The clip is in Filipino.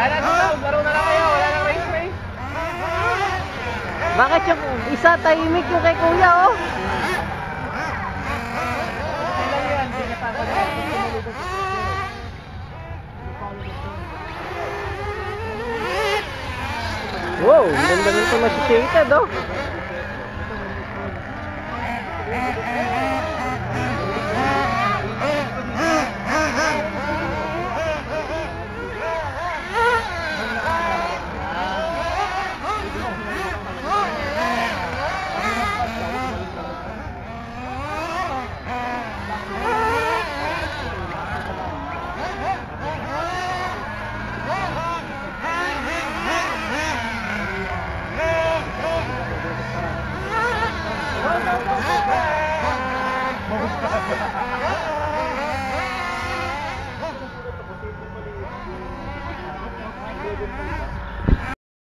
Wala na dito, laro na lang kayo. Wala nang race. Bakit yung isa tahimik yung kay kuya, oh? Wow, ganda nito masisirated, oh.